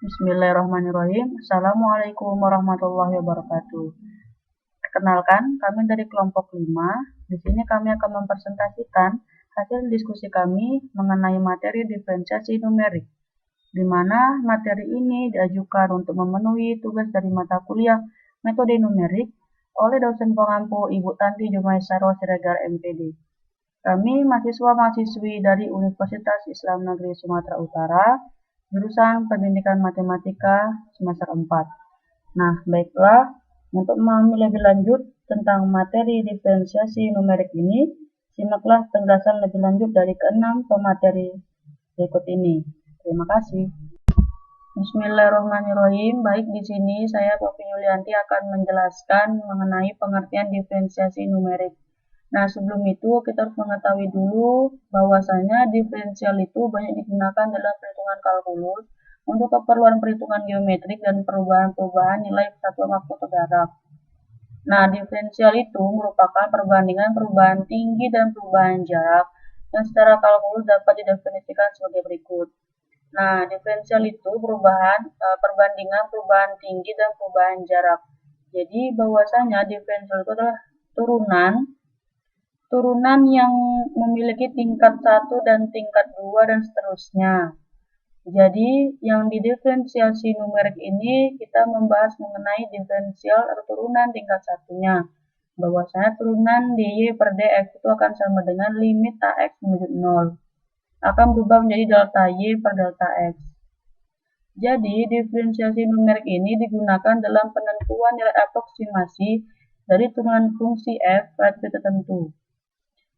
Bismillahirrahmanirrahim. Assalamualaikum warahmatullahi wabarakatuh. Perkenalkan, kami dari kelompok 5. Di sini kami akan mempresentasikan hasil diskusi kami mengenai materi diferensiasi numerik, di mana materi ini diajukan untuk memenuhi tugas dari mata kuliah metode numerik oleh dosen pengampu Ibu Tanti Jumaisaro Siregar MPD. Kami mahasiswa-mahasiswi dari Universitas Islam Negeri Sumatera Utara, jurusan Pendidikan Matematika semester 4. Nah, baiklah, untuk memahami lebih lanjut tentang materi diferensiasi numerik ini, simaklah penjelasan lebih lanjut dari ke-6 pemateri berikut ini. Terima kasih. Bismillahirrahmanirrahim. Baik, di sini saya Poppy Yulianti akan menjelaskan mengenai pengertian diferensiasi numerik. Nah, sebelum itu kita harus mengetahui dulu bahwasanya diferensial itu banyak digunakan dalam perhitungan kalkulus untuk keperluan perhitungan geometrik dan perubahan-perubahan nilai kesatuan waktu atau jarak. Nah, diferensial itu merupakan perbandingan perubahan tinggi dan perubahan jarak yang secara kalkulus dapat didefinisikan sebagai berikut. Nah, diferensial itu perbandingan perubahan tinggi dan perubahan jarak. Jadi, bahwasanya diferensial itu adalah turunan yang memiliki tingkat 1 dan tingkat 2 dan seterusnya. Jadi, yang di diferensiasi numerik ini kita membahas mengenai diferensial atau turunan tingkat satunya. Bahwasanya turunan dy per dx itu akan sama dengan limit ax menuju 0. Akan berubah menjadi delta y per delta x. Jadi, diferensiasi numerik ini digunakan dalam penentuan nilai aproksimasi dari turunan fungsi f pada titik tertentu.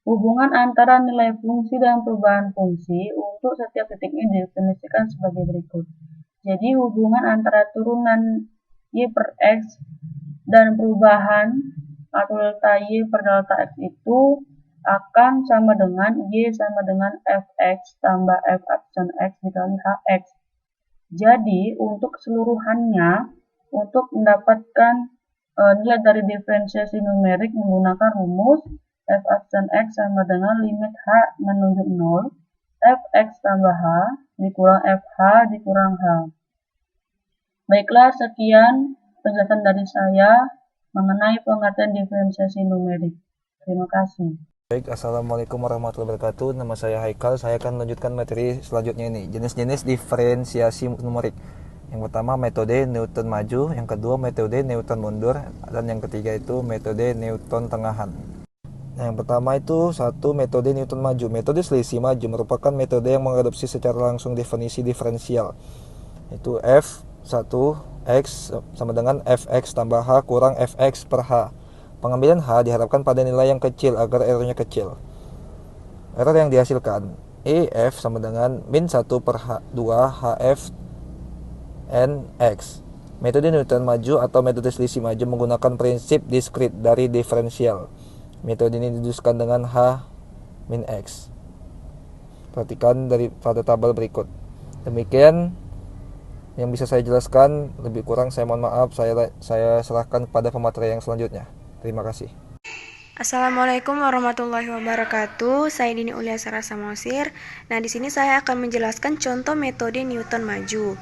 Hubungan antara nilai fungsi dan perubahan fungsi untuk setiap titiknya didefinisikan sebagai berikut. Jadi, hubungan antara turunan y per x dan perubahan atau delta y per delta x itu akan sama dengan y sama dengan fx tambah f aksen x dikali hx. Jadi, untuk keseluruhannya, untuk mendapatkan nilai dari diferensiasi numerik menggunakan rumus f aksen x sama dengan limit h menuju 0, fx tambah h dikurang fh dikurang h. Baiklah, sekian penjelasan dari saya mengenai pengertian diferensiasi numerik. Terima kasih. Baik, Assalamualaikum warahmatullahi wabarakatuh. Nama saya Haikal. Saya akan melanjutkan materi selanjutnya ini. Jenis-jenis diferensiasi numerik. Yang pertama metode Newton maju, yang kedua metode Newton mundur, dan yang ketiga itu metode Newton tengahan. Yang pertama itu satu metode Newton maju. Metode selisih maju merupakan metode yang mengadopsi secara langsung definisi diferensial. Itu f1x sama dengan fx tambah h kurang fx per h. Pengambilan h diharapkan pada nilai yang kecil agar errornya kecil. Error yang dihasilkan ef sama dengan min 1 per 2 hf nx. Metode Newton maju atau metode selisih maju menggunakan prinsip diskrit dari diferensial. Metode ini didudukkan dengan h min x. Perhatikan pada tabel berikut. Demikian yang bisa saya jelaskan, lebih kurang saya mohon maaf. Saya serahkan kepada pemateri yang selanjutnya. Terima kasih. Assalamualaikum warahmatullahi wabarakatuh. Saya Dini Ulia Sarah Samosir. Nah, di sini saya akan menjelaskan contoh metode Newton maju.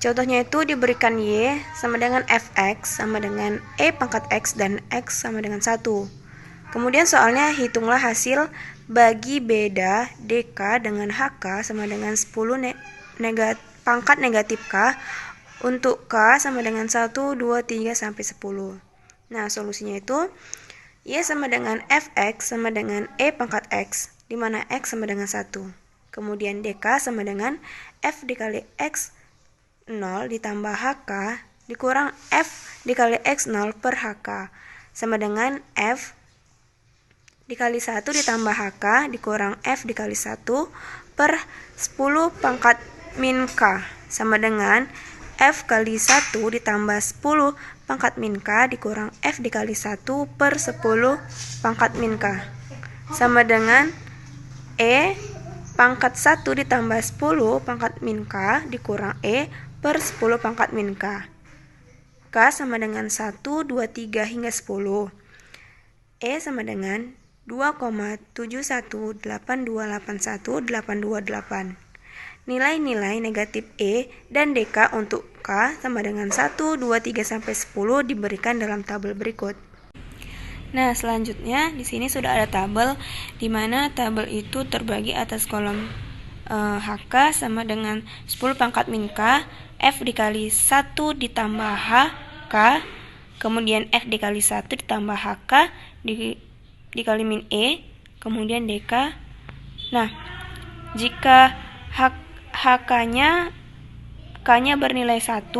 Contohnya itu diberikan y sama dengan fx sama dengan e pangkat x dan x sama dengan 1. Kemudian soalnya hitunglah hasil bagi beda dk dengan hk sama dengan 10 pangkat negatif k untuk k sama dengan 1, 2, 3, sampai 10. Nah, solusinya itu y sama dengan fx sama dengan e pangkat x, di mana x sama dengan 1. Kemudian dk sama dengan f dikali x 0 ditambah hk dikurang f dikali x0 per hk sama dengan f dikali 1 ditambah hk dikurang f dikali 1 per 10 pangkat min k sama dengan f kali 1 ditambah 10 pangkat min k dikurang f dikali 1 per 10 pangkat min k sama dengan e pangkat 1 ditambah 10 pangkat min k dikurang e per 10 pangkat min k. K sama dengan 1, 2, 3 hingga 10. E sama dengan 2,718281828. Nilai-nilai negatif E dan DK untuk K sama dengan 1, 2, 3, sampai 10 diberikan dalam tabel berikut. Nah, selanjutnya di sini sudah ada tabel di mana tabel itu terbagi atas kolom HK sama dengan 10 pangkat min K, F dikali 1 ditambah HK, kemudian F dikali 1 ditambah HK dikali min E, kemudian DK. Nah, jika HK-nya K-nya bernilai 1,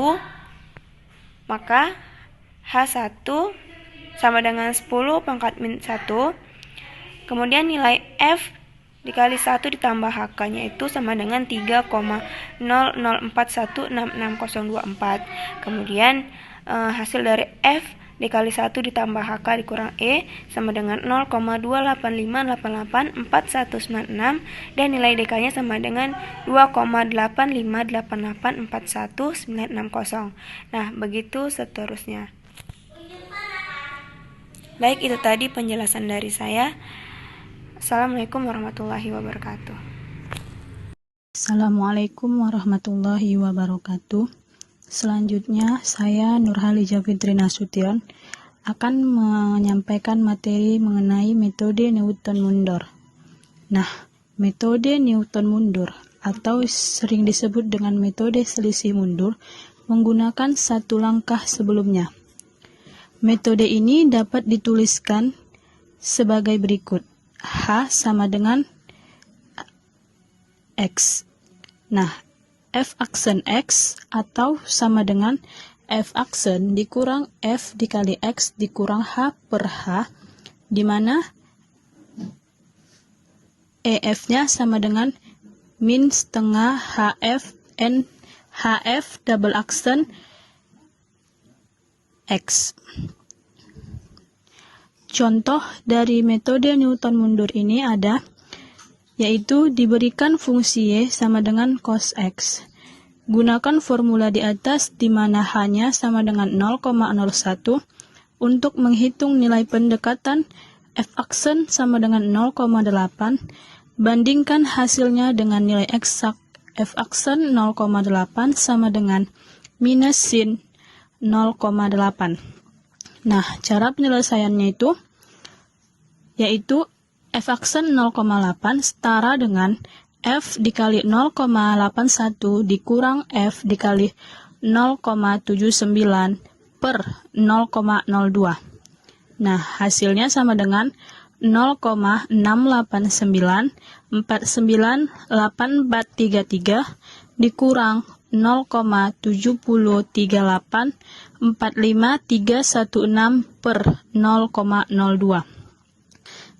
maka H1 sama dengan 10 pangkat min 1, kemudian nilai F dikali 1 ditambah HK-nya itu sama dengan 3,004166,024. Kemudian hasil dari F dikali 1 ditambah HK dikurang E sama dengan 0,285884196, dan nilai DK-nya sama dengan 2,8588411960. Nah, begitu seterusnya. Baik, itu tadi penjelasan dari saya. Assalamualaikum warahmatullahi wabarakatuh. Assalamualaikum warahmatullahi wabarakatuh. Selanjutnya, saya Nurhalija Fitri Nasution akan menyampaikan materi mengenai metode Newton-Mundur. Nah, metode Newton-Mundur atau sering disebut dengan metode selisih mundur menggunakan satu langkah sebelumnya. Metode ini dapat dituliskan sebagai berikut. H sama dengan X. Nah, F aksen X atau sama dengan F aksen dikurang F dikali X dikurang H per H, di mana EF-nya sama dengan min setengah HF N HF double aksen X. Contoh dari metode Newton-Mundur ini ada, yaitu diberikan fungsi Y sama dengan cos X. Gunakan formula di atas di mana H-nya sama dengan 0,01 untuk menghitung nilai pendekatan F aksen sama dengan 0,8, bandingkan hasilnya dengan nilai eksak F aksen 0,8 sama dengan minus sin 0,8. Nah, cara penyelesaiannya itu yaitu F aksen 0,8 setara dengan F dikali 0,81 dikurang F dikali 0,79 per 0,02. Nah, hasilnya sama dengan 0,689498433 dikurang 0,703845316 per 0,02.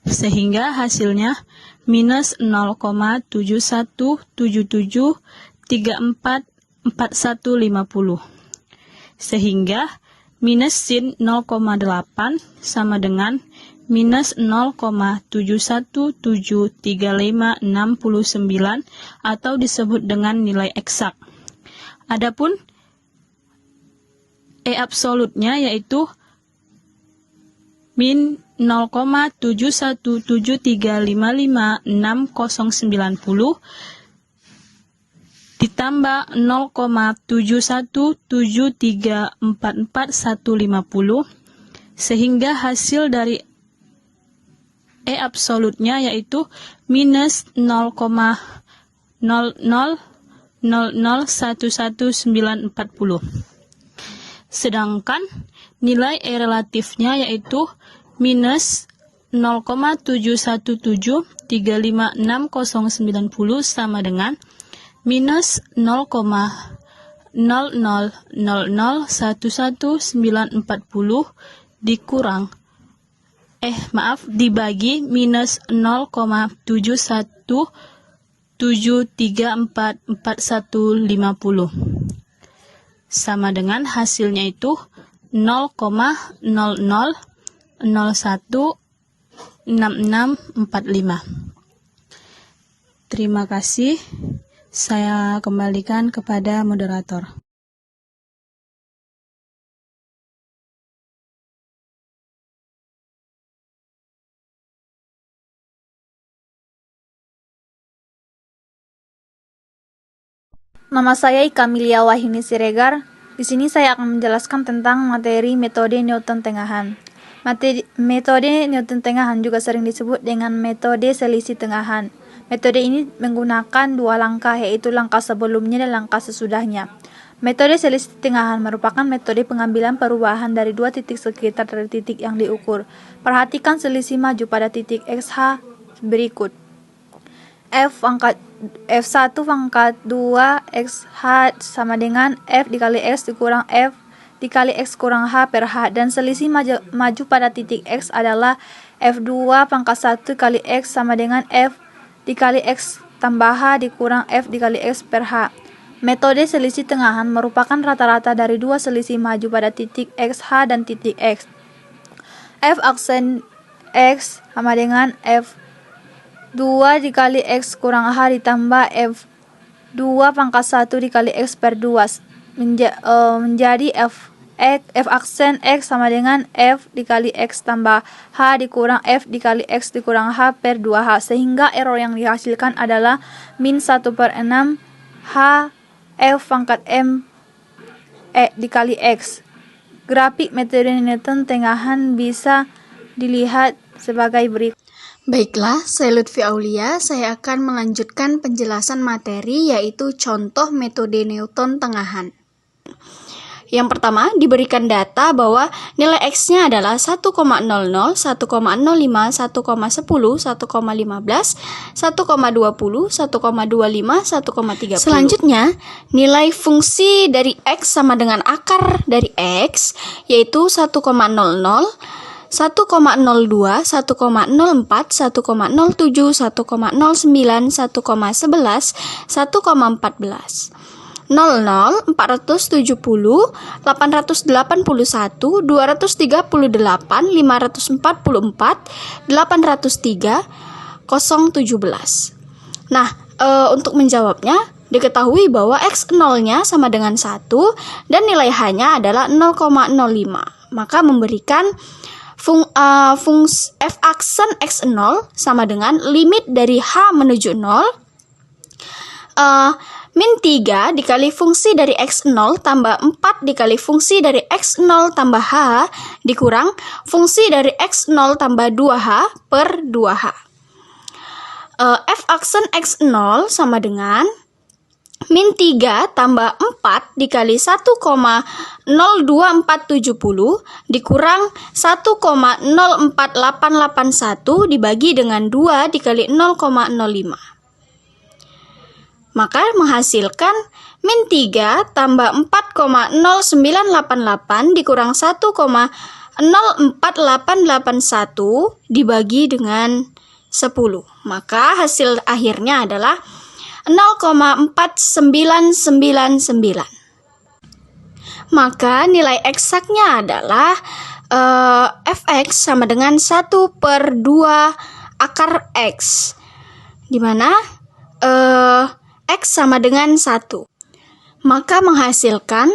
Sehingga hasilnya minus 0,7177344150. Sehingga minus sin 0,8 sama dengan minus 0,7173569 atau disebut dengan nilai eksak. Adapun E absolutnya yaitu min 0,717355690 ditambah 0,717344150 sehingga hasil dari E absolutnya yaitu minus 0,00001190. Sedangkan nilai E relatifnya yaitu minus 0,717355690 sama dengan minus 0,00001190 dibagi minus 0,717344150 sama dengan hasilnya itu 0,00016645. Terima kasih. Saya kembalikan kepada moderator. Nama saya Ika Milia Wahini Siregar. Di sini saya akan menjelaskan tentang materi metode Newton tengahan. Metode Newton tengahan juga sering disebut dengan metode selisih tengahan. Metode ini menggunakan dua langkah, yaitu langkah sebelumnya dan langkah sesudahnya. Metode selisih tengahan merupakan metode pengambilan perubahan dari dua titik sekitar dari titik yang diukur. Perhatikan selisih maju pada titik XH berikut. F1 pangkat 2 XH sama dengan F dikali X dikurang F dikali X kurang H per H, dan selisih maju pada titik X adalah F2 pangkat 1 kali X sama dengan F dikali X tambah H dikurang F dikali X per H. Metode selisih tengahan merupakan rata-rata dari dua selisih maju pada titik XH dan titik X. F aksen X sama dengan F2 dikali X kurang H ditambah F2 pangkat 1 dikali X per 2 menjadi F aksen X sama dengan F dikali X tambah H dikurang F dikali X dikurang H per 2H, sehingga error yang dihasilkan adalah min 1/6 H F pangkat M dikali X. Grafik metode Newton tengahan bisa dilihat sebagai berikut. Baiklah, saya Lutfi Aulia. Saya akan melanjutkan penjelasan materi, yaitu contoh metode Newton tengahan. Yang pertama, diberikan data bahwa nilai X-nya adalah 1,00, 1,05, 1,10, 1,15, 1,20, 1,25, 1,30. Selanjutnya, nilai fungsi dari X sama dengan akar dari X, yaitu 1,00, 1,02, 1,04, 1,07, 1,09, 1,11, 1,14. 00, 470, 881, 238, 544, 803, 017. Nah, untuk menjawabnya, diketahui bahwa X0-nya sama dengan 1 dan nilai H-nya adalah 0,05. Maka memberikan fungsi F aksen X0 sama dengan limit dari H menuju 0 min 3 dikali fungsi dari X0 tambah 4 dikali fungsi dari X0 tambah H dikurang fungsi dari X0 tambah 2H per 2H. F aksen X0 sama dengan min 3 tambah 4 dikali 1,02470 dikurang 1,04881 dibagi dengan 2 dikali 0,05. Maka menghasilkan min 3 tambah 4,0988 dikurang 1,04881 dibagi dengan 10. Maka hasil akhirnya adalah 0,4999. Maka nilai eksaknya adalah Fx sama dengan 1/2 akar X, di mana X sama dengan 1. Maka menghasilkan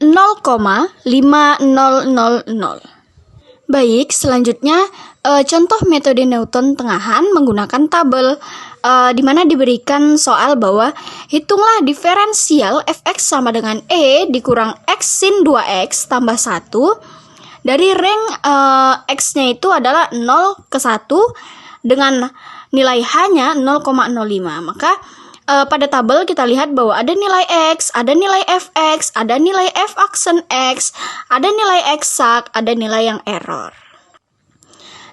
0,5000. Baik, selanjutnya contoh metode Newton tengahan menggunakan tabel, di mana diberikan soal bahwa hitunglah diferensial Fx sama dengan E dikurang X sin 2X tambah 1 dari rank X-nya itu adalah 0 ke 1 dengan nilai H-nya 0,05. Maka pada tabel kita lihat bahwa ada nilai X, ada nilai Fx, ada nilai F aksen X, ada nilai eksak, ada nilai yang error.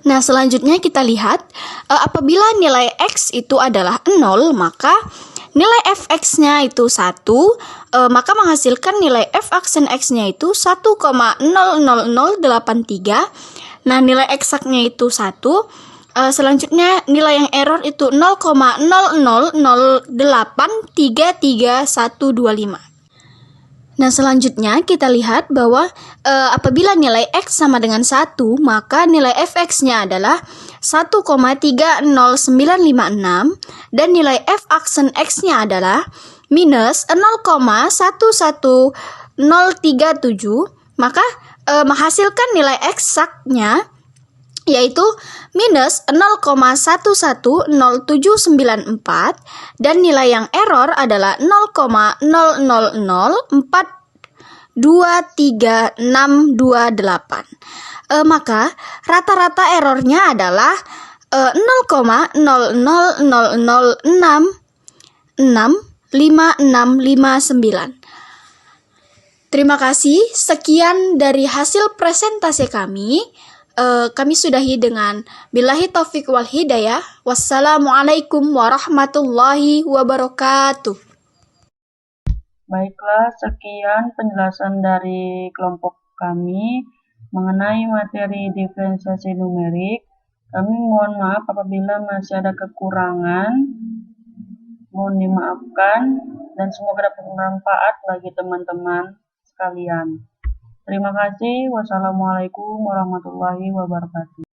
Nah, selanjutnya kita lihat apabila nilai X itu adalah 0, maka nilai Fx-nya itu 1, maka menghasilkan nilai F aksen X-nya itu 1,00083. Nah, nilai eksaknya itu 1. Selanjutnya nilai yang error itu 0,000833125. Nah, selanjutnya kita lihat bahwa apabila nilai X sama dengan 1, maka nilai Fx-nya adalah 1,30956 dan nilai F aksen X-nya adalah minus 0,11037. Maka menghasilkan nilai eksaknya yaitu minus 0,110794 dan nilai yang error adalah 0,0042368. Maka rata-rata errornya adalah 0,00006565659. Terima kasih. Sekian dari hasil presentasi kami. Kami sudahi dengan billahi taufiq wal hidayah. Wassalamualaikum warahmatullahi wabarakatuh. Baiklah, sekian penjelasan dari kelompok kami mengenai materi diferensiasi numerik. Kami mohon maaf apabila masih ada kekurangan. Mohon dimaafkan dan semoga dapat bermanfaat bagi teman-teman sekalian. Terima kasih. Wassalamualaikum warahmatullahi wabarakatuh.